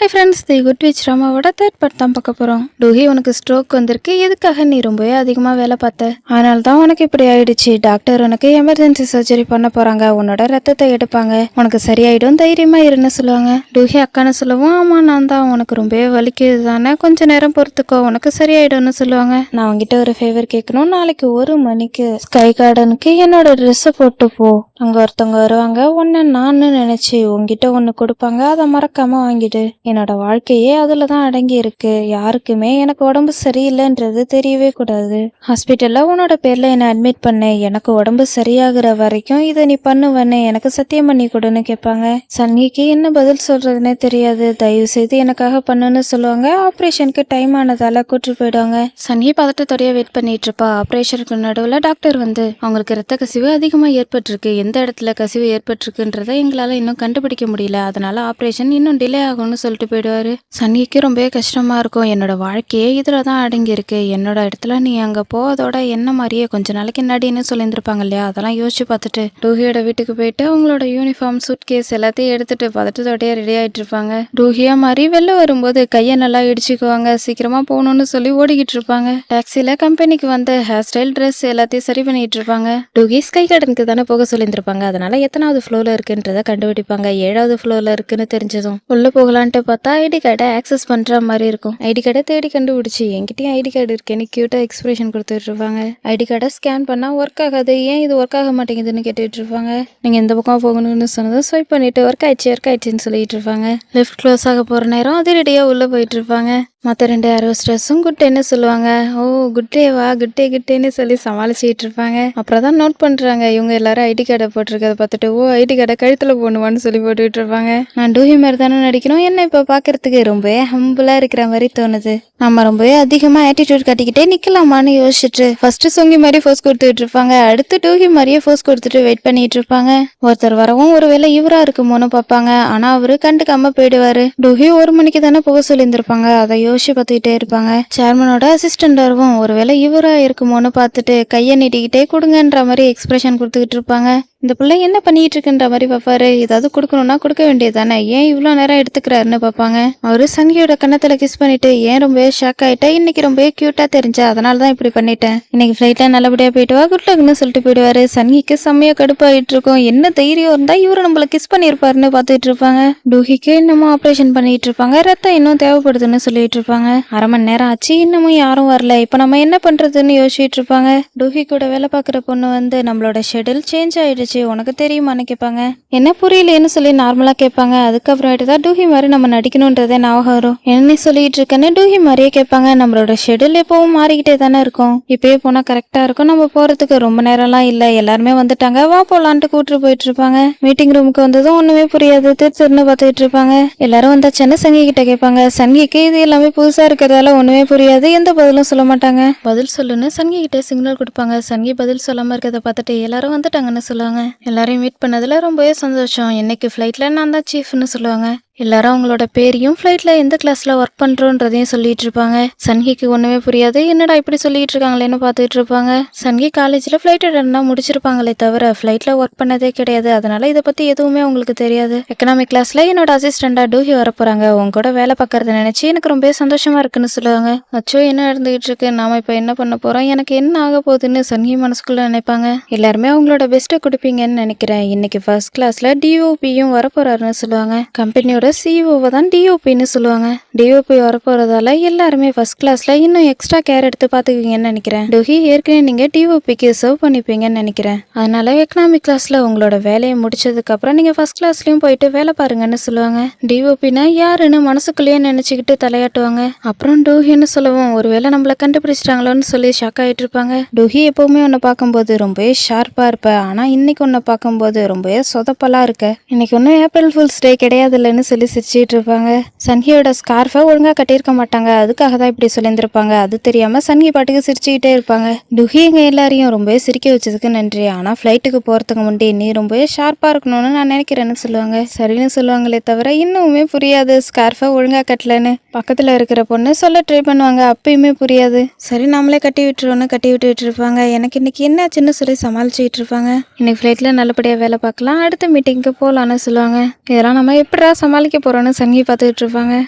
High friends, the good witch ராமாவோட third part தான் பார்க்க போகிறோம். டூஹி, உனக்கு ஸ்ட்ரோக் வந்திருக்கு. எதுக்காக நீ ரொம்பவே அதிகமாக வேலை பார்த்த? அதனால தான் உனக்கு இப்படி ஆயிடுச்சு. டாக்டர் உனக்கு எமர்ஜென்சி சர்ஜரி பண்ண போகிறாங்க. உன்னோட ரத்தத்தை எடுப்பாங்க. உனக்கு சரியாயிடும், தைரியமாக இருன்னு சொல்லுவாங்க. டூஹி அக்கான்னு சொல்லவும், ஆமாம் நான் தான், உனக்கு ரொம்பவே வலிக்குது தானே, கொஞ்சம் நேரம் பொறுத்துக்கோ, உனக்கு சரியாயிடும்னு சொல்லுவாங்க. நான் உங்ககிட்ட ஒரு ஃபேவர் கேட்கணும். நாளைக்கு 1 மணிக்கு ஸ்கை கார்டனுக்கு என்னோட ட்ரெஸ்ஸை போட்டு போ. அங்கே ஒருத்தவங்க வருவாங்க. ஒன்று நான் நினச்சி உங்ககிட்ட ஒன்று கொடுப்பாங்க. அதை மறக்காம வாங்கிடு. என்னோட வாழ்க்கையே அதில் தான் அடங்கி இருக்கு. யாருக்குமே எனக்கு உடம்பு சரியில்லைன்றது தெரியவே கூடாது. ஹாஸ்பிட்டலில் உன்னோட பேரில் என்னை அட்மிட் பண்ணு. எனக்கு உடம்பு சரியாகிற வரைக்கும் இதை நீ பண்ணுவேன்னு எனக்கு சத்தியம் பண்ணி கொடுன்னு கேட்பாங்க. சன்னிக்கு என்ன பதில் சொல்றதுன்னே தெரியாது. தயவு செய்து எனக்காக பண்ணுன்னு சொல்லுவாங்க. ஆப்ரேஷனுக்கு டைம் ஆனதால கூட்டு போயிடுவாங்க. சன்னி பதட்டத்தோடய வெயிட் பண்ணிட்டு இருப்பா. ஆப்ரேஷனுக்கு நடுவில் டாக்டர் வந்து அவங்களுக்கு ரத்த கசிவு அதிகமாக ஏற்பட்டிருக்கு. எந்த இடத்துல கசிவு ஏற்பட்டிருக்குன்றதை எங்களால் இன்னும் கண்டுபிடிக்க முடியல. அதனால ஆப்ரேஷன் இன்னும் டிலே ஆகும்னு சொல்லிட்டு போயிடுவாரு. சன்னிக்கு ரொம்பவே கஷ்டமா இருக்கும். என்னோட வாழ்க்கையே இதுல தான் அடங்கி இருக்கு. என்னோட இடத்துல நீ அங்க போவதோட என்ன மாதிரியே கொஞ்ச நாளைக்கு முன்னாடின்னு சொல்லியிருந்திருப்பாங்க இல்லையா, அதெல்லாம் யோசிச்சு பார்த்துட்டு டூஹியோட வீட்டுக்கு போயிட்டு அவங்களோட யூனிஃபார்ம், சூட் கேஸ் எல்லாத்தையும் எடுத்துட்டு பதட்டத்தோடய ரெடி ஆயிட்டு இருப்பாங்க. டூஹியா மாதிரி வெளில வரும்போது கையை நல்லா இடிச்சுக்குவாங்க. சீக்கிரமா போகணும்னு சொல்லி ஓடிக்கிட்டு இருப்பாங்க. டாக்ஸில கம்பெனிக்கு வந்து ஹேர் ஸ்டைல், ட்ரெஸ் எல்லாத்தையும் சரி பண்ணிட்டு இருப்பாங்க. டூஹி ஸ்கை கார்டனுக்கு தானே போக சொல்லியிருந்திருப்பாங்க. அதனால எத்தனாவது ஃப்ளோர்ல இருக்குன்றத கண்டுபிடிப்பாங்க. 7வது ஃப்ளோர்ல இருக்குன்னு தெரிஞ்சதும் உள்ள போகலான்ட்டு பார்த்தா ஐடி கார்டை ஆக்சஸ் பண்ற மாதிரி இருக்கும். ஐடி கார்டை தேடி கண்டுபிடிச்சி என்கிட்டயும் ஐடி கார்டு இருக்கேன்னு கியூட்டா எக்ஸ்பிரஷன் கொடுத்துட்டு இருப்பாங்க. ஐடி கார்டை ஸ்கேன் பண்ணா ஒர்க் ஆகாது. ஏன் இது ஒர்க் ஆக மாட்டேங்குதுன்னு கேட்டுட்டு இருப்பாங்க. நீங்க இந்த பக்கம் போகணும்னு சொன்னதும் ஸ்வைப் பண்ணிட்டு ஒர்க் ஆயிடுச்சுன்னு சொல்லிட்டு இருப்பாங்க. லெஃப்ட் க்ளோஸ் ஆக போற நேரம் அதிரடியா உள்ள போயிட்டு இருப்பாங்க. மற்ற 2 ஏரோஸ்டர்ஸும் குட் டேன்னு சொல்லுவாங்க. ஓ குட் டேவா, குட்டேன்னு சொல்லி சமாளிச்சுட்டு இருப்பாங்க. அப்புறம் தான் நோட் பண்றாங்க இவங்க எல்லாரும் ஐடி கார்டை போட்டிருக்கதை பார்த்துட்டு, ஓ ஐடி கார்டை கழுத்துல போடணுமான்னு சொல்லி போட்டுக்கிட்டு இருப்பாங்க. நான் டூஹி மாதிரி தானே நடிக்கணும். என்ன இப்போ பார்க்கறதுக்கு ரொம்பவே ஹம்பிளா இருக்கிற மாதிரி தோணுது. நம்ம ரொம்பவே அதிகமா ஆட்டிடியூட் காட்டிக்கிட்டே நிக்கலாமான்னு யோசிச்சுட்டு ஃபர்ஸ்ட் சொங்கி மாதிரி ஃபோர்ஸ் கொடுத்துட்டு இருப்பாங்க. அடுத்து டூஹி மாதிரியே ஃபோர்ஸ் கொடுத்துட்டு வெயிட் பண்ணிட்டு இருப்பாங்க. ஒருத்தர் வரவும் ஒருவேளை இவரா இருக்குமோன்னு பார்ப்பாங்க. ஆனா அவரு கண்டுக்காம போயிடுவாரு. டூஹி 1 மணிக்கு தானே போக சொல்லியிருந்திருப்பாங்க. அதை யோசிச்சு பார்த்துக்கிட்டே இருப்பாங்க. சேர்மனோட அசிஸ்டண்டாகவும் ஒருவேளை இவரா இருக்குமோன்னு பார்த்துட்டு கையை நீட்டிக்கிட்டே கொடுங்கன்ற மாதிரி எக்ஸ்பிரஷன் கொடுத்துக்கிட்டு இருப்பாங்க. இந்த பிள்ளை என்ன பண்ணிட்டு இருக்குன்ற மாதிரி பார்ப்பாரு. ஏதாவது கொடுக்கணும்னா கொடுக்க வேண்டியதானே, ஏன் இவ்வளோ நேரம் எடுத்துக்கிறாருன்னு பார்ப்பாங்க. அவரு சங்கியோட கன்னத்துல கிஸ் பண்ணிட்டு, ஏன் ரொம்பவே ஷாக் ஆயிட்டா, இன்னைக்கு ரொம்பவே கியூட்டா தெரிஞ்சா, அதனால தான் இப்படி பண்ணிட்டேன், இன்னைக்கு ஃபிளைட்ல நல்லபடியா போயிட்டு வா, குட் லக்னு சொல்லிட்டு போயிடுவாரு. சங்கிக்கு செம்மையா கடுப்பாயிட்டு இருக்கும். என்ன தைரியம் இருந்தா இவரு நம்மள கிஸ் பண்ணிருப்பாருன்னு பார்த்துட்டு இருப்பாங்க. டூஹிக்கு இன்னமும் ஆப்ரேஷன் பண்ணிட்டு இருப்பாங்க. ரத்தம் இன்னும் தேவைப்படுதுன்னு சொல்லிட்டு இருப்பாங்க. 1/2 மணி நேரம் ஆச்சு, இன்னமும் யாரும் வரல. இப்ப நம்ம என்ன பண்றதுன்னு யோசிச்சுட்டு இருப்பாங்க. டூஹி கூட வேலை பார்க்குற பொண்ணு வந்து நம்மளோட ஷெட்யூல் சேஞ்ச் ஆயிடுச்சு, உனக்கு தெரியுமான்னு கேட்பாங்க. என்ன புரியலன்னு சொல்லி நார்மலா கேட்பாங்க. அதுக்கப்புறமேட்டு தான் டூஹி மாதிரி நம்ம நடிக்கணும்ன்றதே ஞாபகம் வரும். என்ன சொல்லிட்டு இருக்கேன்னு டூஹி மாதிரியே கேட்பாங்க. நம்மளோட ஷெட்யூல் எப்பவும் மாறிக்கிட்டே தானே இருக்கும். இப்பயே போனா கரெக்டா இருக்கும். நம்ம போறதுக்கு ரொம்ப நேரம்லாம் இல்ல, எல்லாருமே வந்துட்டாங்க, வா போலான்ட்டு கூட்டு போயிட்டு இருப்பாங்க. மீட்டிங் ரூமுக்கு வந்ததும் ஒண்ணுமே புரியாது, திருன்னு பார்த்துட்டு இருப்பாங்க. எல்லாரும் வந்தாச்சுன்னு சங்கி கிட்ட கேட்பாங்க. சங்கிக்கு இது எல்லாமே புதுசா இருக்கிறதால ஒண்ணுமே புரியாது. எந்த பதிலும் சொல்ல மாட்டாங்க. பதில் சொல்லுன்னு சங்கி கிட்ட சிக்னல் கொடுப்பாங்க. சங்கி பதில் சொல்லாம இருக்கிறத பார்த்துட்டு எல்லாரும் வந்துட்டாங்கன்னு சொல்லுவாங்க. எல்லாரையும் மீட் பண்ணதுல ரொம்பவே சந்தோஷம். இன்னைக்கு ஃபிளைட்ல நான் தான் சீஃப்னு சொல்லுவாங்க. எல்லாரும் அவங்களோட பேரையும் ஃபிளைட்ல எந்த கிளாஸ்ல ஒர்க் பண்றோன்றதையும் சொல்லிட்டு இருப்பாங்க. சன்ஹிக்கு ஒண்ணுமே புரியாது. என்னடா இப்படி சொல்லிட்டு இருக்காங்களேன்னு பார்த்துட்டு இருப்பாங்க. சன்ஹி காலேஜ்ல ஃபிளைட் அட்டெண்டா முடிச்சிருப்பாங்களே தவிர ஃபிளைட்ல ஒர்க் பண்ணதே கிடையாது. அதனால இதை பத்தி எதுவுமே அவங்களுக்கு தெரியாது. எக்கனாமிக் கிளாஸ்ல என்னோட அசிஸ்டண்டா டூஹி வர போறாங்க. உங்க கூட வேலை பார்க்கறத நினைச்சு எனக்கு ரொம்ப சந்தோஷமா இருக்குன்னு சொல்லுவாங்க. அச்சோ என்ன நடந்துகிட்டு இருக்கு, நாம இப்ப என்ன பண்ண போறோம், எனக்கு என்ன ஆக போகுதுன்னு சன்ஹி மனசுக்குள்ள நினைப்பாங்க. எல்லாருமே அவங்களோட பெஸ்ட்டை கொடுப்பீங்கன்னு நினைக்கிறேன். இன்னைக்கு ஃபர்ஸ்ட் கிளாஸ்ல டிஓபியும் வர போறாருன்னு சொல்லுவாங்க. கம்பெனியோட சிஇஓவை தான் டிஓபின்னு சொல்லுவாங்க. டிஓபி வரப்போறதால எல்லாருமே ஃபர்ஸ்ட் கிளாஸ்ல இன்னும் எக்ஸ்ட்ரா கேர் எடுத்து பாத்துக்குவீங்கன்னு நினைக்கிறேன். டூஹி ஏற்கனவே நீங்க டிஓபிக்கு சர்வ் பண்ணிப்பீங்கன்னு நினைக்கிறேன். அதனால எக்கனாமிக் கிளாஸ்ல உங்களோட வேலையை முடிச்சதுக்கு அப்புறம் நீங்க ஃபர்ஸ்ட் கிளாஸ்லயும் போயிட்டு வேலை பாருங்கன்னு சொல்லுவாங்க. டிஓபினா யாருன்னு மனசுக்குள்ளேயே நினைச்சுக்கிட்டு தலையாட்டுவாங்க. அப்புறம் டூஹின்னு சொல்லவும் ஒருவேளை நம்மள கண்டுபிடிச்சிட்டாங்களோன்னு சொல்லி ஷாக் ஆயிட்டு இருப்பாங்க. டூஹி எப்பவுமே உன்னை பார்க்கும்போது ரொம்பவே ஷார்ப்பா இருப்ப, ஆனா இன்னைக்கு உன்னை பார்க்கும்போது ரொம்பவே சொதப்பலா இருக்க. இன்னைக்கு ஒன்னும் ஏப்ரல் ஃபுல்ஸ் டே கிடையாது இல்லைன்னு சொல்லி சிரிச்சிட்டு இருப்பாங்க. சன்ஹியோட ஸ்கார்ஃபை ஒழுங்கா கட்டியிருக்க மாட்டாங்க. அதுக்காக தான் இப்படி சொல்லியிருந்திருப்பாங்க. அது தெரியாம சன்ஹி பாட்டுக்கு சிரிச்சுக்கிட்டே இருப்பாங்க. டுஹி எங்க எல்லாரையும் ரொம்பவே சிரிக்க வச்சதுக்கு நன்றி. ஆனா ஃபிளைட்டுக்கு போறதுக்கு முன்னாடி நீ ரொம்பவே ஷார்ப்பா இருக்கணும்னு நான் நினைக்கிறேன்னு சொல்லுவாங்க. சரின்னு சொல்லுவாங்களே தவிர இன்னுமே புரியாது ஸ்கார்ஃபை ஒழுங்கா கட்டலன்னு. பக்கத்துல இருக்கிற பொண்ணு சொல்ல ட்ரை பண்ணுவாங்க. அப்பயுமே புரியாது. சரி நாமளே கட்டி விட்டுருவோன்னு கட்டி விட்டுட்டு இருப்பாங்க. எனக்கு இன்னைக்கு என்னாச்சுன்னு சொல்லி சமாளிச்சுட்டு இருப்பாங்க. இன்னைக்கு ஃபிளைட்ல நல்லபடியா வேலை பார்க்கலாம், அடுத்த மீட்டிங்க்கு போலான்னு சொல்லுவாங்க. இதெல்லாம் நம்ம எப்படா சமாளி சமாளிக்க போறோன்னு சங்கி பார்த்துட்டு இருப்பாங்க.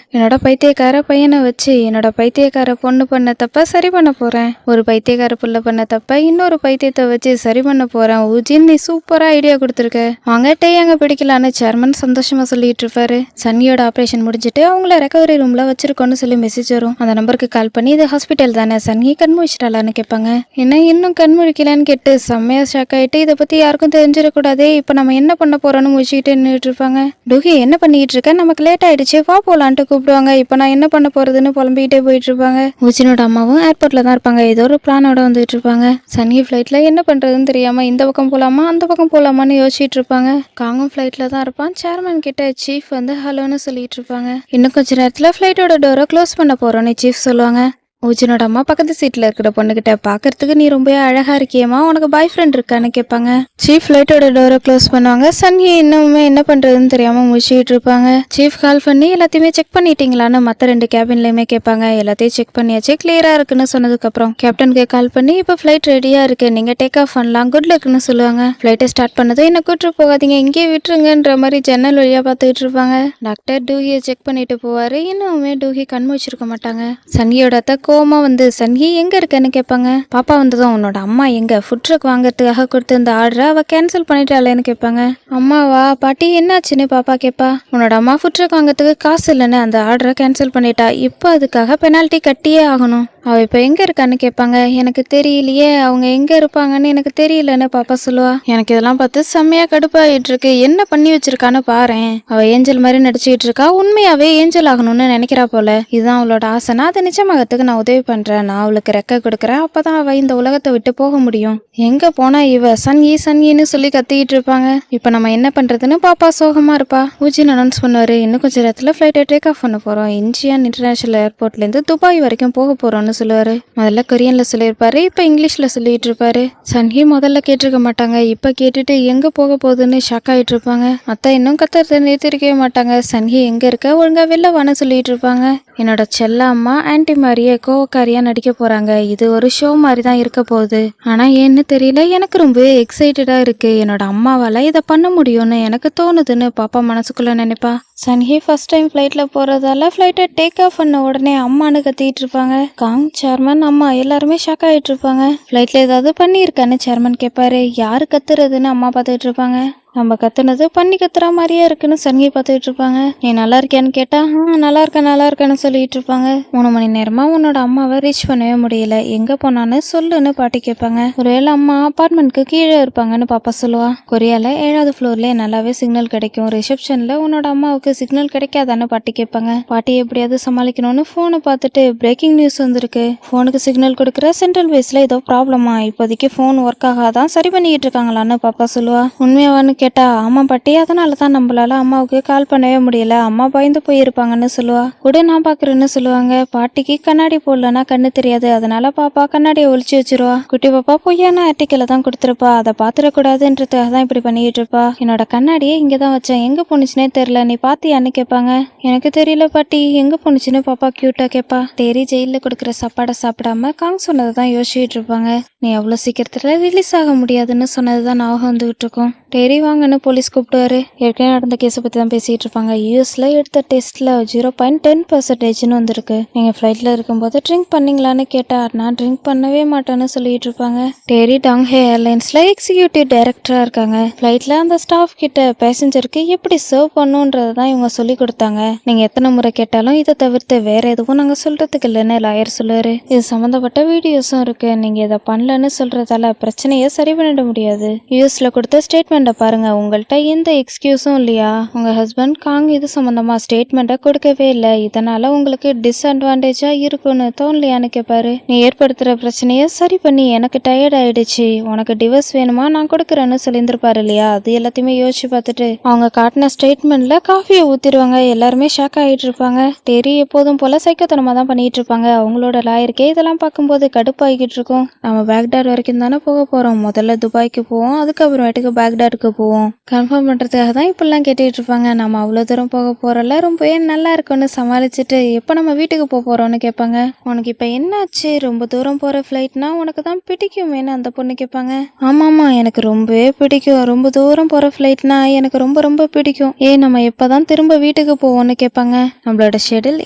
என்னோட பைத்தியக்கார பையனை வச்சு என்னோட பைத்தியக்கார பொண்ணு பண்ண தப்ப சரி பண்ண போறேன். ஒரு பைத்தியக்கார புள்ள பண்ண தப்ப இன்னொரு பைத்தியத்தை வச்சு சரி பண்ண போறேன். உஜின் நீ சூப்பரா ஐடியா கொடுத்துருக்க, வாங்க டே அங்க பிடிக்கலான்னு சேர்மன் சந்தோஷமா சொல்லிட்டு இருப்பாரு. சன்னியோட ஆபரேஷன் முடிஞ்சிட்டு அவங்கள ரெக்கவரி ரூம்ல வச்சிருக்கோன்னு சொல்லி மெசேஜ் வரும். அந்த நம்பருக்கு கால் பண்ணி இது ஹாஸ்பிட்டல் தானே, சன்னி கண் முழிச்சிட்டாலான்னு கேட்பாங்க. என்ன இன்னும் கண் முழிக்கலான்னு கேட்டு செம்மையா ஷாக் ஆயிட்டு இதை பத்தி யாருக்கும் தெரிஞ்சிடக்கூடாதே, இப்ப நம்ம என்ன பண்ண போறோம்னு முடிச்சுக்கிட்டு நின்றுட்டு இருப்பாங்க. டூஹி என்ன பண்ணிட்டு இருக்க, நமக்கு லேட் ஆயிடுச்சு, வா போலான்ட்டு கூப்பிடுவாங்க. இப்ப நான் என்ன பண்ண போறதுன்னு புலம்பிக்கிட்டே போயிட்டு இருப்பாங்க. உச்சினோட அம்மாவும் ஏர்போர்ட்ல தான் இருப்பாங்க. ஏதோ ஒரு பிளானோட வந்துட்டு இருப்பாங்க. சன்னி ஃபிளைட்ல என்ன பண்றதுன்னு தெரியாம இந்த பக்கம் போலாமா அந்த பக்கம் போலாமான்னு யோசிச்சுட்டு இருப்பாங்க. காங்கும் ஃபிளைட்ல தான் இருப்பான். சேர்மன் கிட்ட சீஃப் வந்து ஹலோன்னு சொல்லிட்டு இருப்பாங்க. இன்னும் கொஞ்ச நேரத்துல ஃபிளைட்டோட டோரை க்ளோஸ் பண்ண போறோம்னு சீஃப் சொல்லுவாங்க. உஜினோட அம்மா பக்கத்து சீட்ல இருக்கிற பொண்ணுகிட்ட பாக்குறதுக்கு நீ ரொம்ப அழகா இருக்கியம்மா, உனக்கு பாய் ஃப்ரெண்ட் இருக்கான்னு கேட்பாங்க. சீஃப் லைட்டோட டோரை க்ளோஸ் பண்ணுவாங்க. சன்னி இன்னுமே என்ன பண்றதுன்னு தெரியாம முடிச்சுட்டு இருப்பாங்க. சீஃப் கால் பண்ணி எல்லாத்தையுமே செக் பண்ணிட்டீங்களான்னு மற்ற 2 கேபின்லயுமே கேட்பாங்க. எல்லாத்தையும் செக் பண்ணியாச்சு, கிளியரா இருக்குன்னு சொன்னதுக்கு அப்புறம் கேப்டனுக்கு கால் பண்ணி இப்ப ஃபிளைட் ரெடியா இருக்கு, நீங்க டேக் ஆஃப் பண்ணலாம், குட் லக்னு சொல்லுவாங்க. ஃபிளைட்டை ஸ்டார்ட் பண்ணதும் என்ன கூட்டு போகாதீங்க, இங்கே விட்டுருங்கன்ற மாதிரி ஜன்னல் வழியா பார்த்துட்டு இருப்பாங்க. டாக்டர் டூஹியை செக் பண்ணிட்டு போவாரு. இன்னுமே டூஹி கண் முழிச்சிருக்க மாட்டாங்க. சன்னியோட கோமா வந்து சன்ஹி எங்க இருக்கன்னு கேட்பாங்க. பாப்பா வந்ததும் உன்னோட அம்மா எங்க ஃபுட் ட்ரக் வாங்கறதுக்காக கொடுத்து இந்த ஆர்டரை அவ கேன்சல் பண்ணிட்டாளேன்னு கேட்பாங்க. அம்மாவா பாட்டி என்னாச்சுன்னு பாப்பா கேட்பா. உன்னோட அம்மா ஃபுட் ட்ரக் வாங்கறதுக்கு காசு இல்லைன்னு அந்த ஆர்டரை கேன்சல் பண்ணிட்டா, இப்போ அதுக்காக பெனால்ட்டி கட்டியே ஆகணும். அவ இப்ப எங்க இருக்கான்னு கேட்பாங்க. எனக்கு தெரியலையே, அவங்க எங்க இருப்பாங்கன்னு எனக்கு தெரியலன்னு பாப்பா சொல்லுவா. எனக்கு இதெல்லாம் பார்த்து செம்மையா கடுப்பாயிட்டு இருக்கு, என்ன பண்ணி வச்சிருக்கான்னு பாறேன். அவ ஏஞ்சல் மாதிரி நடிச்சுட்டு இருக்கா, உண்மையாவே ஏஞ்சல் ஆகணும்னு நினைக்கிறா போல. இதுதான் அவளோட ஆசைனா அதை நிஜமாகத்துக்கு நான் உதவி பண்றேன், நான் அவளுக்கு ரெக்க கொடுக்குறேன், அப்பதான் அவ இந்த உலகத்தை விட்டு போக முடியும். எங்க போனா இவ சன்யி சன்யின்னு சொல்லி கத்திக்கிட்டு இருப்பாங்க. இப்ப நம்ம என்ன பண்றதுன்னு பாப்பா சோகமா இருப்பா. உஜின் அனௌன்ஸ் பண்ணுவாரு, இன்னும் கொஞ்ச நேரத்துல ஃபிளைட்டை டேக் ஆஃப் பண்ண போறோம், இன்ச்சியான் இன்டர்நேஷனல் ஏர்போர்ட்ல இருந்து துபாய் வரைக்கும் போக போறோம்னு சொல்லுவாரு. முதல்ல கொரியன்ல சொல்லியிருப்பாரு, இப்ப இங்கிலீஷ்ல சொல்லிட்டு இருப்பாரு. சன்ஹி முதல்ல கேட்டிருக்க மாட்டாங்க, இப்ப கேட்டுட்டு எங்க போக போகுதுன்னு ஷாக் ஆயிட்டு இருப்பாங்க. அத்தா இன்னும் கத்துறத நிறுத்திருக்கவே மாட்டாங்க. சன்ஹி எங்க இருக்க, ஒழுங்கா வெளில வான்னு சொல்லிட்டு இருப்பாங்க. என்னோட செல்ல அம்மா ஆன்டி மாதிரியே கோவக்காரியா நடிக்க போறாங்க, இது ஒரு ஷோ மாதிரி தான் இருக்க போகுது, ஆனா ஏன்னு தெரியல எனக்கு ரொம்ப எக்ஸைட்டடா இருக்கு, என்னோட அம்மாவால இதை பண்ண முடியும்னு எனக்கு தோணுதுன்னு பாப்பா மனசுக்குள்ள நினைப்பா. சன்ஹி ஃபர்ஸ்ட் டைம் ஃப்ளைட்ல போறதால ஃப்ளைட்டை டேக் ஆஃப் பண்ண உடனே அம்மானு கத்திட்டு இருப்பாங்க. காங், சேர்மன், அம்மா எல்லாருமே ஷாக் ஆயிட்டு இருப்பாங்க. ஃப்ளைட்ல ஏதாவது பண்ணியிருக்கான்னு சேர்மன் கேட்பாரு. யாரு கத்துறதுன்னு அம்மா பார்த்துட்டு இருப்பாங்க. நம்ம கத்துனது பண்ணி கத்துற மாதிரியே இருக்குன்னு சன்ஹி பார்த்துட்டு இருப்பாங்க. நீ நல்லா இருக்கியான்னு கேட்டா நல்லா இருக்கேன்னு சொல்லிட்டு இருப்பாங்க. 3 மணி நேரமா உன்னோட அம்மாவை ரீச் பண்ணவே முடியல, எங்க போனான்னு சொல்லுன்னு பாட்டி கேட்பாங்க. ஒருவேளை அம்மா அபார்ட்மெண்ட்க்கு கீழே இருப்பாங்கன்னு பாப்பா சொல்லுவா. கொரியால 7வது ஃப்ளோர்ல நல்லாவே சிக்னல் கிடைக்கும், ரிசப்ஷன்ல உன்னோட அம்மாவுக்கு சிக்னல் கிடைக்காதான்னு பாட்டி கேட்பாங்க. பாட்டி எப்படியாவது சமாளிக்கணும்னு போனை பார்த்துட்டு பிரேக்கிங் நியூஸ் வந்திருக்கு, போனுக்கு சிக்னல் கொடுக்குற சென்ட்ரல் பேஸ்ல ஏதோ ப்ராப்ளமா, இப்போதைக்கு போன் ஒர்க் ஆகாதான் சரி பண்ணிக்கிட்டு இருக்காங்களான்னு பாப்பா சொல்லுவா. உண்மையாவான்னு கேட்டா ஆமா பாட்டி, அதனால தான் நம்மளால அம்மாவுக்கு கால் பண்ணவே முடியல, அம்மா பயந்து போயிருப்பாங்கன்னு சொல்லுவா. கூட நான் பாக்குறேன்னு சொல்லுவாங்க. பாட்டிக்கு கண்ணாடி போடலன்னா கண்ணு தெரியாது, அதனால பாப்பா கண்ணாடியை ஒழிச்சு வச்சிருவா. குட்டி பாப்பா பொய்யான ஆர்டிக்கலை தான் கொடுத்துருப்பா, அதை பாத்துடக்கூடாதுன்றதுக்காக தான் இப்படி பண்ணிட்டு இருப்பா. என்னோட கண்ணாடியே இங்கதான் வச்சேன், எங்க போனுச்சுன்னே தெரியல, நீ பாத்தியான்னு கேட்பாங்க. எனக்கு தெரியல பாட்டி, எங்க போனுச்சுன்னு பாப்பா கியூட்டா கேட்பா. டேரி ஜெயில கொடுக்குற சாப்பாடை சாப்பிடாம காங் சொன்னதை தான் யோசிச்சுட்டு இருப்பாங்க. நீ அவ்வளவு சீக்கிரத்துல ரிலீஸ் ஆக முடியாதுன்னு சொன்னதுதான் ஞாபகம் வந்துகிட்டு இருக்கும். டேரி வாங்கன்னு போலீஸ் கூப்பிடுவாரு. ஏற்கனவே நடந்த கேஸை பத்தி தான் பேசிட்டு இருப்பாங்க. யூஎஸ்ல எடுத்த டெஸ்ட்ல 0.10% வந்திருக்கு. நீங்க ஃபிளைட்ல இருக்கும்போது ட்ரிங்க் பண்ணீங்களான்னு கேட்டா நான் ட்ரிங்க் பண்ணவே மாட்டேன்னு சொல்லிட்டு இருப்பாங்க. டேரி டாங்ஹே ஏர்லைன்ஸ்ல எக்ஸிக்யூட்டிவ் டைரக்டரா இருக்காங்க. ஃபிளைட்ல அந்த ஸ்டாஃப் கிட்ட பேசஞ்சருக்கு எப்படி சர்வ் பண்ணுன்றதான் இவங்க சொல்லி கொடுத்தாங்க. நீங்க எத்தனை முறை கேட்டாலும் இதை தவிர்த்து வேற எதுவும் நாங்க சொல்றதுக்கு இல்லைன்னு லாயர் சொல்லுவாரு. இது சம்பந்தப்பட்ட வீடியோஸும் இருக்கு, நீங்க இதை பண்ணலன்னு சொல்றதால பிரச்சனையை சரி பண்ணிட முடியாது. யூஎஸ்ல கொடுத்த ஸ்டேட்மெண்ட் பாருங்க, உங்கள்கிட்ட எந்த எக்ஸ்கியூஸும் இல்லையா, உங்க ஹஸ்பண்ட் காங் இது சம்பந்தமா ஸ்டேட்மெண்ட்டை கொடுக்கவே இல்லை, இதனால உங்களுக்கு டிஸ்அட்வான்டேஜா இருக்குன்னு தோணலையான்னு கேட்பாரு. நீ ஏற்படுத்துற பிரச்சனைய சரி பண்ணி எனக்கு டயர்ட் ஆயிடுச்சு, உனக்கு டிவோர்ஸ் வேணுமா நான் கொடுக்குறேன்னு சொல்லியிருந்திருப்பாரு இல்லையா, அது எல்லாத்தையுமே யோசிச்சு பார்த்துட்டு அவங்க காட்டின ஸ்டேட்மெண்ட்ல காஃபியை ஊத்திடுவாங்க. எல்லாருமே ஷாக் ஆகிட்டு இருப்பாங்க. டெரி எப்போதும் போல சைக்கத்தனமா தான் பண்ணிட்டு இருப்பாங்க. அவங்களோட லாயருக்கே இதெல்லாம் பார்க்கும்போது கடுப்பாகிட்டு இருக்கும். நம்ம பேக்டாட் வரைக்கும் தானே போக போறோம், முதல்ல துபாய்க்கு போவோம், அதுக்கப்புறமேட்டுக்கு பேக்டாட் இருக்க போவோம் கன்ஃபார்ம் பண்ணுறதுக்காக தான் இப்படிலாம் கேட்டுட்டு இருப்பாங்க. நம்ம அவ்வளோ தூரம் போக போகிறோம்ல, ரொம்பவே நல்லா இருக்கும்னு சமாளிச்சுட்டு எப்போ நம்ம வீட்டுக்கு போக போகிறோம்னு கேட்பாங்க. உனக்கு இப்போ என்னாச்சு, ரொம்ப தூரம் போகிற ஃப்ளைட்னா உனக்கு தான் பிடிக்குமேனு அந்த பொண்ணு கேட்பாங்க. ஆமாம்மா, எனக்கு ரொம்பவே பிடிக்கும். ரொம்ப தூரம் போகிற ஃப்ளைட்னா எனக்கு ரொம்ப ரொம்ப பிடிக்கும். நம்ம எப்போ தான் திரும்ப வீட்டுக்கு போவோம்னு கேட்பாங்க. நம்மளோட ஷெடியூல்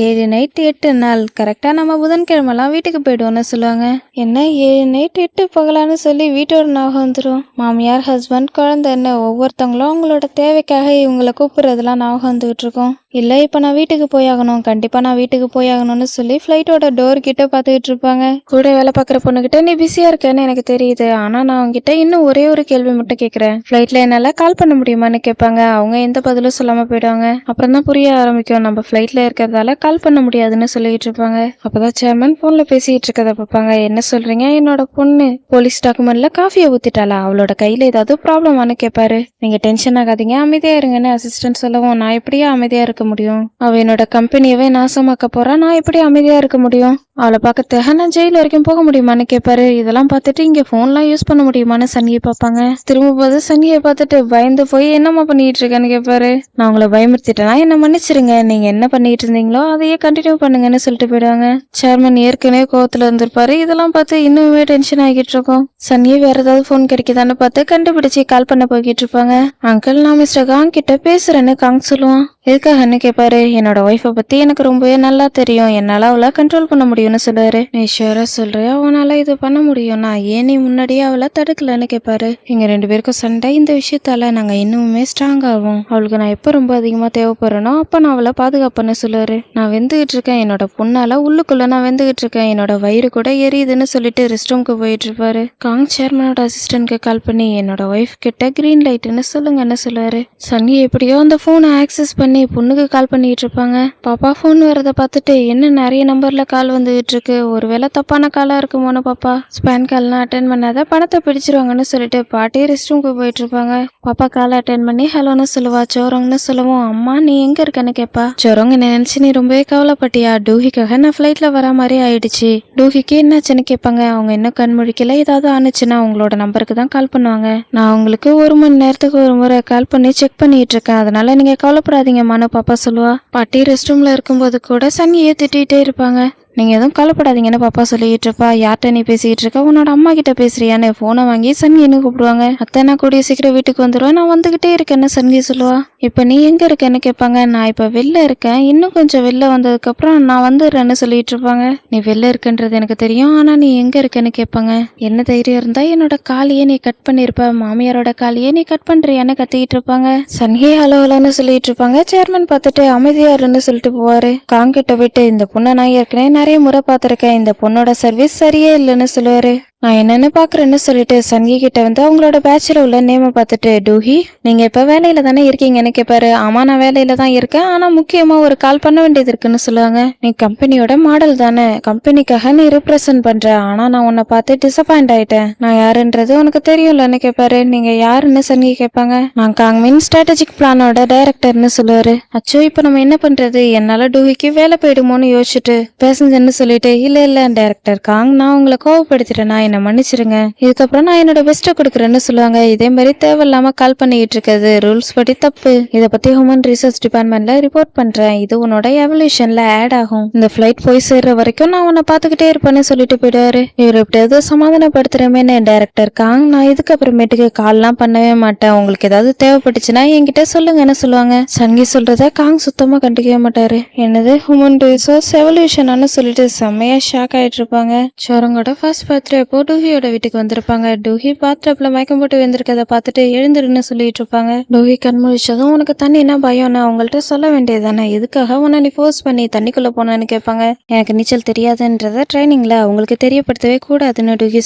7 நைட் 8 நாள். கரெக்டாக நம்ம புதன்கிழமெல்லாம் வீட்டுக்கு போயிடுவோம்னு சொல்லுவாங்க. என்ன 7 நைட் 8 பகலான்னு சொல்லி வீட்டோட ஞாபகம் வந்துடும். மாமியார், ஹஸ்பண்ட், குழந்தைன்னு ஒவ்வொருத்தவங்களும் அவங்களோட தேவைக்காக இவங்களை கூப்பிடுறதுலாம் ஞாபகம் வந்துகிட்டு இருக்கும். இல்லை, இப்போ நான் வீட்டுக்கு போயாகணும், கண்டிப்பாக நான் வீட்டுக்கு போயாகணும்னு சொல்லி ஃப்ளைட்டோட டோர் கிட்ட பார்த்துக்கிட்டு இருப்பாங்க. கூட வேலை பார்க்குற பொண்ணுகிட்ட நீ பிஸியாக இருக்கேன்னு எனக்கு தெரியுது, ஆனால் நான் அவங்ககிட்ட இன்னும் ஒரே ஒரு கேள்வி மட்டும் கேட்குறேன். ஃப்ளைட்டில் என்னால் கால் பண்ண முடியுமான்னு கேட்பாங்க. அவங்க எந்த பதிலும் சொல்லாமல் போயிடுவாங்க. அப்புறம் தான் புரிய ஆரம்பிக்கும், நம்ம ஃப்ளைட்டில் இருக்கிறதால கால் பண்ண முடியாதுன்னு சொல்லிட்டு இருப்பாங்க. அப்போதான் சேர்மன் ஃபோனில் பேசிக்கிட்டு இருக்கதை பார்ப்பாங்க. என்ன சொல்கிறீங்க, என்னோட பொண்ணு போலீஸ் டாக்குமெண்ட்ல காஃபியை ஊற்றிட்டாளா, அவளோட கையில் ஏதாவது ப்ராப்ளமானு கேட்பாரு. நீங்கள் டென்ஷன் ஆகாதீங்க, அமைதியாக இருங்கன்னு அசிஸ்டன்ட் சொல்லவும், நான் எப்படியா அமைதியாக இருக்க முடியும், அவ என்னோட கம்பெனியவே நாசமாக்க போறா, நான் எப்படி அமைதியா இருக்க முடியும், அவளை பார்க்கறதுக்காக நான் ஜெயில் வரைக்கும் போக முடியுமான்னு கேட்பாரு. இதெல்லாம் பார்த்துட்டு இங்க போன்லாம் யூஸ் பண்ண முடியுமான்னு சன்னியை பார்ப்பாங்க. திரும்ப போது சன்னியை பார்த்துட்டு பயந்து போய் என்னம்மா பண்ணிட்டு இருக்கேன்னு கேட்பாரு. நான் உங்களை பயமுறுத்திட்டேன்னா என்ன மன்னிச்சிருங்க, நீங்க என்ன பண்ணிட்டு இருந்தீங்களோ அதையே கண்டினியூ பண்ணுங்கன்னு சொல்லிட்டு போயிடுவாங்க. சேர்மன் ஏற்கனவே கோவத்துல இருந்திருப்பாரு. இதெல்லாம் பார்த்து இன்னுமே டென்ஷன் ஆகிட்டு இருக்கோம். சன்னியை வேற ஏதாவது போன் கிடைக்குதான்னு பார்த்து கண்டுபிடிச்சு கால் பண்ண போய்கிட்டு இருப்பாங்க. அங்கிள், நான் மிஸ்டர் காங் கிட்ட பேசுறேன்னு காங் சொல்லுவான். எதுக்காகன்னு கேட்பாரு. என்னோட ஒய்ஃபை பத்தி எனக்கு ரொம்பவே நல்லா தெரியும், என்னால அவளை கண்ட்ரோல் பண்ண முடியும்னு சொல்லுவாரு. நீ ஷூரா சொல்றியா அவனால இது பண்ண முடியும்னா, ஏன் நீ முன்னாடியே அவளை தடுக்கலன்னு கேட்பாரு. எங்க 2 பேருக்கும் சண்டை, இந்த விஷயத்தால நாங்க இன்னுமே ஸ்ட்ராங் ஆகும். அவளுக்கு நான் எப்ப ரொம்ப அதிகமா தேவைப்படுறேனோ அப்ப நான் அவளை பாதுகாப்பேன்னு சொல்லுவாரு. நான் வெந்துகிட்டு இருக்கேன், என்னோட பொண்ணால உள்ளுக்குள்ள நான் வெந்துகிட்டு இருக்கேன், என்னோட வயிறு கூட எரியுதுன்னு சொல்லிட்டு ரெஸ்ட் ரூம்க்கு போயிட்டு இருப்பாரு. காங் சேர்மனோட அசிஸ்டன்ட்க்கு கால் பண்ணி என்னோட ஒய்ஃப் கிட்ட கிரீன் லைட்னு சொல்லுங்கன்னு சொல்லுவாரு. சன்னி எப்படியோ அந்த போனை ஆக்சஸ் பண்ணி பொண்ணுக்கு கால் பண்ணிட்டு இருப்பாங்க. பாப்பா போன் வரத பார்த்துட்டு என்ன நிறைய நம்பர்ல கால் வந்துகிட்டு இருக்கு, ஒருவேளை தப்பான காலா இருக்குமோன்னு பாப்பா ஸ்பேன் கால்லாம் அட்டென்ட் பண்ணாத, பணத்தை பிடிச்சிருவாங்கன்னு சொல்லிட்டு பாட்டி ரெஸ்ட் ரூம்க்கு போயிட்டு இருப்பாங்க. பாப்பா காலை அட்டென்ட் பண்ணி ஹலோன்னு சொல்லுவா. சோரங்னு சொல்லுவோம். அம்மா நீ எங்க இருக்கன்னு கேட்பா. சோரங்க நினைச்சு நீ ரொம்பவே கவலைப்பட்டியா, டூஹிக்காக நான் ஃபிளைட்ல வர மாதிரி ஆயிடுச்சு, டூஹிக்கு என்னாச்சுன்னு கேட்பாங்க. அவங்க இன்னும் கண் முழிக்கல, ஏதாவது ஆனிச்சுன்னா உங்களோட நம்பருக்கு தான் கால் பண்ணுவாங்க, நான் உங்களுக்கு 1 மணி நேரத்துக்கு ஒரு முறை கால் பண்ணி செக் பண்ணிட்டு இருக்கேன், அதனால நீங்க கவலைப்படாதீங்கம்மான்னு பாப்பா சொல்லுவா. பாட்டி ரெஸ்ட் ரூம்ல இருக்கும்போது கூட சன்னியை திட்டிகிட்டே இருப்பாங்க. நீங்கள் எதுவும் கவலைப்படாதீங்கன்னு பாப்பா சொல்லிட்டு இருப்பா. யார்கிட்ட நீ பேசிக்கிட்டு இருக்க, உன்னோட அம்மா கிட்ட பேசுறியான்னு ஃபோனை வாங்கி சன்னின்னு கூப்பிடுவாங்க. அத்தை நான் கூடிய சீக்கிரம் வீட்டுக்கு வந்துடுவேன், நான் வந்துகிட்டே இருக்கேன்னு சன்கி சொல்லுவா. இப்போ நீ எங்கே இருக்கேன்னு கேட்பாங்க. நான் இப்போ வெளில இருக்கேன், இன்னும் கொஞ்சம் வெளில வந்ததுக்கப்புறம் நான் வந்துடுறேன்னு சொல்லிட்டு இருப்பாங்க. நீ வெளில இருக்குன்றது எனக்கு தெரியும், ஆனால் நீ எங்கே இருக்கேன்னு கேட்பாங்க. என்ன தைரியம் இருந்தால் என்னோட காலையே நீ கட் பண்ணியிருப்ப, மாமியாரோட காலையே நீ கட் பண்ணுறியான்னு கத்திக்கிட்டு இருப்பாங்க. சன்கி ஹலோ ஹலோன்னு சொல்லிட்டு இருப்பாங்க. சேர்மன் பார்த்துட்டு அமைதியாருன்னு சொல்லிட்டு போவாரு. காங்கிட்ட விட்டு இந்த பொண்ணை நான் ஏற்கனவே நிறைய முறை பார்த்துருக்கேன், இந்த பொண்ணோட சர்வீஸ் சரியே இல்லைன்னு சொல்லுவாரு. நான் என்னன்னு பாக்குறேன்னு சொல்லிட்டு சன்கி கிட்ட வந்து அவங்களோட பேட்ச்ல உள்ள நேமை பார்த்துட்டு, டூஹி நீங்க இப்ப வேலையில தானே இருக்கீங்கன்னு கேட்பாரு. ஆமா நான் வேலையில தான் இருக்கேன், ஆனா முக்கியமா ஒரு கால் பண்ண வேண்டியது இருக்குன்னு சொல்லுவாங்க. நீ கம்பெனியோட மாடல் தானே, கம்பெனிக்காக நீ ரிப்ரசன்ட் பண்ற, ஆனா நான் உன்னை பார்த்து டிசப்பாயிண்ட் ஆயிட்டேன், நான் யாருன்றது உனக்கு தெரியும்லன்னு கேட்பாரு. நீங்க யாருன்னு சன்கி கேட்பாங்க. நான் காங்மின் ஸ்ட்ராட்டஜிக் பிளானோட டைரக்டர்னு சொல்லுவாரு. அச்சோ இப்ப நம்ம என்ன பண்றது, என்னால டூஹிக்கு வேலை போயிடுமோன்னு யோசிச்சுட்டு பேசஞ்சர்னு சொல்லிட்டு, இல்ல டைரக்டர் காங் நான் உங்களை கோவப்படுத்திட்டேனா, என்ன மன்னிச்சிருங்க, இதுக்கப்புறம் நான் என்னோட பெஸ்ட்டை கொடுக்குறேன்னு சொல்லுவாங்க. இதே மாதிரி தேவையில்லாம கால் பண்ணிட்டு இருக்கிறது ரூல்ஸ் படி தப்பு, இதை பத்தி ஹியூமன் ரிசோர்ஸ் டிபார்ட்மெண்ட்ல ரிப்போர்ட் பண்றேன், இது உன்னோட எவல்யூஷன்ல ஆட் ஆகும், இந்த ஃபிளைட் போய் சேர்ற வரைக்கும் நான் உன்னை பாத்துக்கிட்டே இருப்பேன்னு சொல்லிட்டு போயிடுவாரு. இவர் எப்படியாவது சமாதானப்படுத்துறமேன்னு டைரக்டர் காங் நான் இதுக்கப்புறமேட்டுக்கு கால்லாம் பண்ணவே மாட்டேன், உங்களுக்கு ஏதாவது தேவைப்பட்டுச்சுன்னா என்கிட்ட சொல்லுங்கன்னு சொல்லுவாங்க. சன்கி சொல்றத காங் சுத்தமா கண்டுக்கவே மாட்டாரு. என்னது ஹியூமன் ரிசோர்ஸ் எவல்யூஷனான்னு சொல்லிட்டு செம்மையா ஷாக் ஆயிட்டு இருப்பாங்க. சோரங்கோட ஃபர்ஸ்ட் பர்த்டே அப்போ டூஹியோட வீட்டுக்கு வந்திருப்பாங்க. டூஹி பாத்டப்ல மயக்கம் போட்டு வந்திருக்கதை பார்த்துட்டு எழுந்துருன்னு சொல்லிட்டு இருப்பாங்க. டூஹி கண் முழிச்சதும் உனக்கு தண்ணினா பயம்னா அவங்கள்ட்ட சொல்ல வேண்டியதானே, எதுக்காக உன்னை நீ ஃபோர்ஸ் பண்ணி தண்ணிக்குள்ள போனான்னு கேட்பாங்க. எனக்கு நீச்சல் தெரியாதுன்றத ட்ரைனிங்ல அவங்களுக்கு தெரியப்படுத்தவே கூடாதுன்னு டூஹி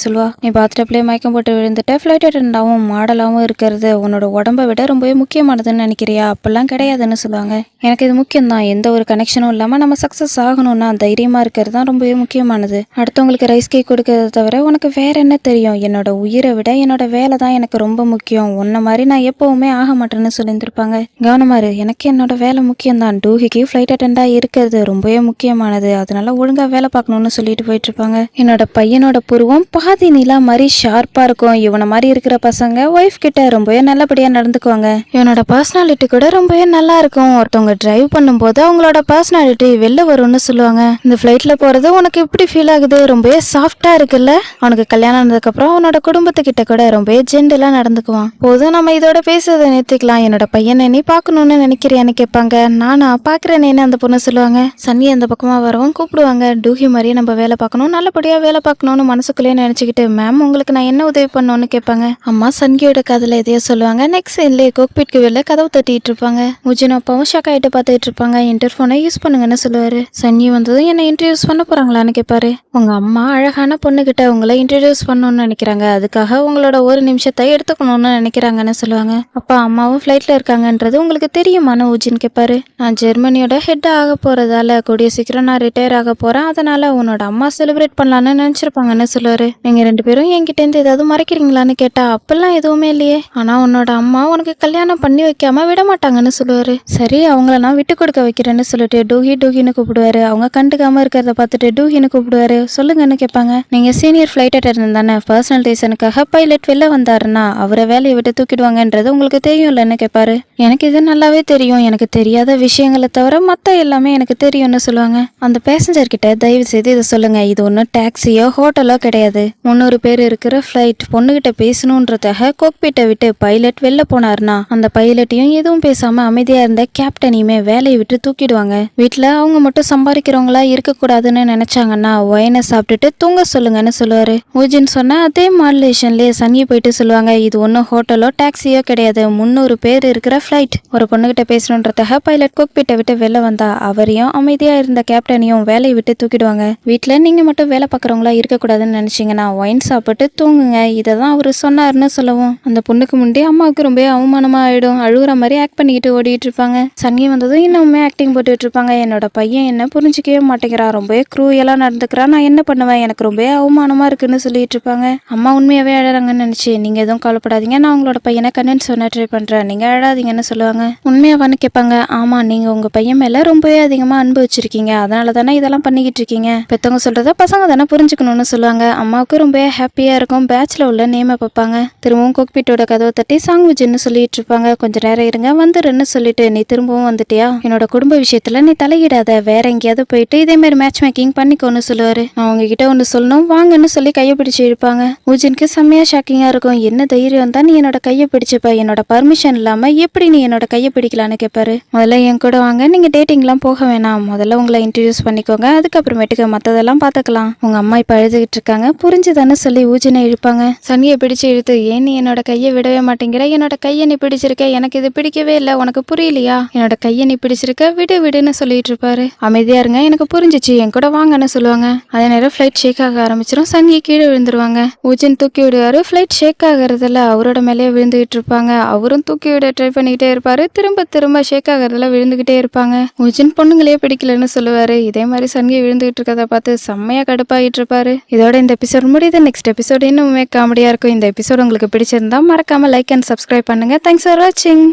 சொல்லுவா. நீ பாத்டப்லயே மயக்கம் போட்டு விழுந்துட்ட ஃபிளைட் அட்டெண்டாவும் மாடலாவும் இருக்கிறது உன்னோட உடம்பை விட ரொம்பவே முக்கியமானதுன்னு நினைக்கிறியா, அப்பெல்லாம் கிடையாதுன்னு சொல்லுவாங்க. எனக்கு இது முக்கியம் தான், எந்த ஒரு கனெக்ஷனும் இல்லாம நம்ம சக்சஸ் ஆகணும்னா தைரியமா இருக்கிறது தான் ரொம்பவே முக்கியமானது, அடுத்தவங்களுக்கு ரைஸ் கேக் கொடுக்கறத தவிர உனக்கு உனக்கு வேற என்ன தெரியும்? என்னோட உயிரை விட என்னோட வேலை தான் எனக்கு ரொம்ப முக்கியம். உன்ன மாதிரி நான் எப்பவுமே ஆக மாட்டேன்னு சொல்லியிருந்திருப்பாங்க. கவனமாரு, எனக்கு என்னோட வேலை முக்கியம்தான். டூஹிக்கு ஃப்ளைட் அட்டெண்டா இருக்கிறது ரொம்பவே முக்கியமானது. அதனால ஒழுங்கா வேலை பார்க்கணும்னு சொல்லிட்டு போயிட்டு இருப்பாங்க. என்னோட பையனோட புருவம் பாதி நிலா மாதிரி ஷார்ப்பா இருக்கும். இவனை மாதிரி இருக்கிற பசங்க ஒய்ஃப் கிட்ட ரொம்பவே நல்லபடியா நடந்துக்குவாங்க. இவனோட பர்சனாலிட்டி கூட ரொம்பவே நல்லா இருக்கும். ஒருத்தவங்க டிரைவ் பண்ணும்போது அவங்களோட பர்சனாலிட்டி வெளில வரும்னு சொல்லுவாங்க. இந்த ஃப்ளைட்ல போறது உனக்கு எப்படி ஃபீல் ஆகுது? ரொம்பவே சாஃப்டா இருக்குல்ல? அவனுக்கு கல்யாணம் ஆனதுக்கு அப்புறம் அவனோட குடும்பத்துக்கிட்ட கூட ரொம்பவே ஜென்டலா நடந்துக்குவான். போதும், நம்ம இதோட பேசுறதை நிறுத்திக்கலாம். என்னோட பையனை நீ பார்க்கணும்னு நினைக்கிறியான்னு கேட்பாங்க. நானா பார்க்கறேன்னு அந்த பொண்ணு சொல்லுவாங்க. சன்னி அந்த பக்கமா வரவும் கூப்பிடுவாங்க. டூஹி மாதிரியே நம்ம வேலை பார்க்கணும், நல்லபடியா வேலை பார்க்கணும்னு மனசுக்குள்ளேயே நினைச்சுக்கிட்டு, மேம் உங்களுக்கு நான் என்ன உதவி பண்ணணும்னு கேட்பாங்க. அம்மா சன்கியோட காதுல எதையோ சொல்லுவாங்க. நெக்ஸ்ட் சைட்லேயே கோக்பீட்க்கு வெளில கதவு தட்டிட்டு இருப்பாங்க. முஜின் அப்பாவும் ஷாக் ஆகிட்டு பார்த்துட்டு இருப்பாங்க. இன்டர்ஃபோனை யூஸ் பண்ணுங்கன்னு சொல்லுவாரு. சன்னி வந்ததும் என்ன இன்ட்ரடியூஸ் பண்ண போறாங்களான்னு கேட்பாரு. உங்க அம்மா அழகான பொண்ணுகிட்ட உங்களை இன்ட்ரடியூஸ் பண்ணணும்னு நினைக்கிறாங்க. அதுக்காக உங்களோட ஒரு நிமிஷத்தை எடுத்துக்கணும்னு நினைக்கிறாங்கன்னு சொல்லுவாங்க. அப்பா அம்மாவும் ஃப்ளைட்ல இருக்காங்கன்றது உங்களுக்கு தெரியுமான்னு உஜின் கேட்பாரு. நான் ஜெர்மனியோட ஹெட் ஆக போறதால கூடிய சீக்கிரம் நான் ரிட்டையர் ஆக போறேன். அதனால உன்னோட அம்மா செலிப்ரேட் பண்ணலான்னு நினைச்சிருப்பாங்கன்னு சொல்லுவாரு. நீங்க 2 பேரும் என்கிட்ட இருந்து ஏதாவது மறைக்கிறீங்களான்னு கேட்டா, அப்பெல்லாம் எதுவுமே இல்லையே. ஆனா உன்னோட அம்மா உனக்கு கல்யாணம் பண்ணி வைக்காம விட மாட்டாங்கன்னு சொல்லுவாரு. சரி, அவங்கள நான் விட்டு கொடுக்க வைக்கிறேன்னு சொல்லிட்டு டூஹி டூஹின்னு கூப்பிடுவாரு. அவங்க கண்டுக்காம இருக்கிறத பார்த்துட்டு டூஹின்னு கூப்பிடுவாரு. சொல்லுங்கன்னு கேட்பாங்க. நீங்க சீனியர் ஃபிளைட் அட்டெண்டன்ட் தானே? பர்சனல் ரீசனுக்காக பைலட் வெளில வந்தாருன்னா அவரை வேலையை விட்டு தூக்கிடுவாங்கன்றது உங்களுக்கு தெரியும்லன்னு கேட்பாரு. எனக்கு இது நல்லாவே தெரியும். எனக்கு தெரியாத விஷயங்களை தவிர மத்த எல்லாமே எனக்கு தெரியும்னு சொல்லுவாங்க. அந்த பேசஞ்சர் கிட்ட தயவு செய்து இதை சொல்லுங்க, இது ஒன்றும் டாக்ஸியோ ஹோட்டலோ கிடையாது. 300 பேர் இருக்கிற ஃபிளைட். பொண்ணுகிட்ட பேசணுன்றதாக கோக்பீட்டை விட்டு பைலட் வெளில போனாருன்னா அந்த பைலட்டையும் எதுவும் பேசாம அமைதியா இருந்த கேப்டனையுமே வேலையை விட்டு தூக்கிடுவாங்க. வீட்டுல அவங்க மட்டும் சம்பாதிக்கிறவங்களா இருக்கக்கூடாதுன்னு நினைச்சாங்கன்னா ஒயினை சாப்பிட்டுட்டு தூங்க சொல்லுங்கன்னு சொல்லுவாரு. ஊஜின் சொன்ன அதே மாடுலேஷன்லயே சன்னி போயிட்டு சொல்லுவாங்க, இது ஒன்றும் ஹோட்டலோ டாக்ஸியோ கிடையாது. 300 பேர் இருக்கிற ஃபிளைட். ஒரு பொண்ணுகிட்ட பேசணுன்றதாக பைலட் கோக்பீட்டை விட்டு வெளில வந்தா அவரையும் அமைதியா இருந்த கேப்டனையும் வேலையை விட்டு தூக்கிடுவாங்க. வீட்டுல நீங்க மட்டும் வேலை பார்க்குறவங்களா இருக்கக்கூடாதுன்னு நினைச்சீங்கன்னா ஒயின் சாப்பிட்டு தூங்குங்க. இதை தான் அவரு சொன்னாருன்னு சொல்லவும் அந்த பொண்ணுக்கு முன்னே அம்மாவுக்கு ரொம்ப அவமானமா ஆயிடும். அழுகுற மாதிரி ஆக்ட் பண்ணிக்கிட்டு ஓடிட்டு இருப்பாங்க. சன்னி வந்ததும் இன்னுமே ஆக்டிங் போட்டுட்டு இருப்பாங்க. என்னோட பையன் என்ன புரிஞ்சுக்கவே மாட்டேங்கிறான், ரொம்பவே க்ரூயலா நடந்துக்கிறான், நான் என்ன பண்ணுவேன், எனக்கு ரொம்ப அவமானமா இருக்குன்னு சொல்லிட்டு இருப்பாங்க. அம்மா உண்மையாவே அழறாங்கன்னு நினைச்சு, நீங்க எதுவும் கவலைப்படாதீங்க, நான் உங்களோட பையனை கன்வின்ஸ் பண்ண ட்ரை பண்றேன், நீங்க அழாதீங்கன்னு சொல்லுவாங்க. உண்மையாவான்னு கேட்பாங்க. ஆமா, நீங்க உங்க பையன் மேல ரொம்பவே அதிகமா அன்பு வச்சிருக்கீங்க, அதனால தானே இதெல்லாம் பண்ணிக்கிட்டு இருக்கீங்க. பெத்தவங்க சொல்றத பசங்க தானே புரிஞ்சுக்கணும்னு சொல்லுவாங்க. அம்மாவுக்கு ரொம்ப ஹாப்பியா இருக்கும். பேட்ச்ல உள்ள நேம பார்ப்பாங்க. திரும்பவும் கோக்பீட்டோட கதவை தட்டி சாங்குஜின்னு சொல்லிட்டு இருப்பாங்க. கொஞ்ச நேரம் இருங்க வந்துருன்னு சொல்லிட்டு, நீ திரும்பவும் வந்துட்டியா? என்னோட குடும்ப விஷயத்துல நீ தலையிடாத, வேற எங்கேயாவது போயிட்டு இதே மாதிரி மேட்ச் மேக்கிங் பண்ணிக்கோன்னு சொல்லுவாரு. நான் உங்ககிட்ட ஒன்று சொல்லணும் வாங்கன்னு சொல்லி கையை பிடிச்சு இழுப்பாங்க. ஊஜினுக்கு செம்மையா ஷாக்கிங்கா இருக்கும். என்ன தைரியம் தான் நீ என்னோட கையை பிடிச்சப்ப, என்னோட பர்மிஷன் இல்லாம எப்படி நீ என்னோட கையை பிடிக்கலான்னு கேட்பாரு. முதல்ல என் கூட வாங்க, நீங்க டேட்டிங்லாம் போக வேணாம், முதல்ல உங்களை இன்ட்ரடியூஸ் பண்ணிக்கோங்க, அதுக்கப்புறமேட்டுக்கு மற்றதெல்லாம் பார்த்துக்கலாம். உங்க அம்மா இப்போ அழுதுகிட்டு இருக்காங்க, புரிஞ்சுதானே சொல்லி ஊஜினை இழுப்பாங்க. சனியை பிடிச்சு இழுத்து, ஏன் நீ என்னோட கையை விடவே மாட்டேங்கிற, என்னோட கையை நீ பிடிச்சிருக்க, எனக்கு இது பிடிக்கவே இல்லை, உனக்கு புரியலையா, என்னோட கையை நீ பிடிச்சிருக்க, விடு விடுன்னு சொல்லிட்டு இருப்பாரு. அமைதியா இருங்க, எனக்கு புரிஞ்சிச்சு, என் கூட வாங்கன்னு சொல்லுவாங்க. அதே நேரம் ஃபிளைட் ஷேக் ஆக ஆரம்பிச்சிடும். சனியை கீழே விழுந்துருவாங்க. ஊஜின் தூக்கி விடுவாரு. ஃபிளைட் ஷேக் ஆகிறதுல அவரோட மேலேயே விழுந்துகிட்டு இருப்பாங்க. அவரும் தூக்கி விட ட்ரை பண்ணிக்கிட்டே இருப்பாரு. திரும்ப திரும்ப ஷேக் ஆகிறதுல விழுந்துகிட்டே இருப்பாங்க. ஊஜின் பொண்ணுங்களே பிடிக்கலன்னு சொல்லுவாரு. இதே மாதிரி சனியை விழுந்துகிட்டு இருக்கதை பார்த்து செம்மையா கடுப்பாகிட்டு இருப்பாரு. இதோட இந்த எபிசோட் முடியுது. நெக்ஸ்ட் எபிசோட் இன்னுமே காமெடியா இருக்கும். இந்த எபிசோட் உங்களுக்கு பிடிச்சிருந்தா மறக்காம லைக் அண்ட் சப்ஸ்கிரைப் பண்ணுங்க. தேங்க்ஸ் ஃபார் வாட்சிங்.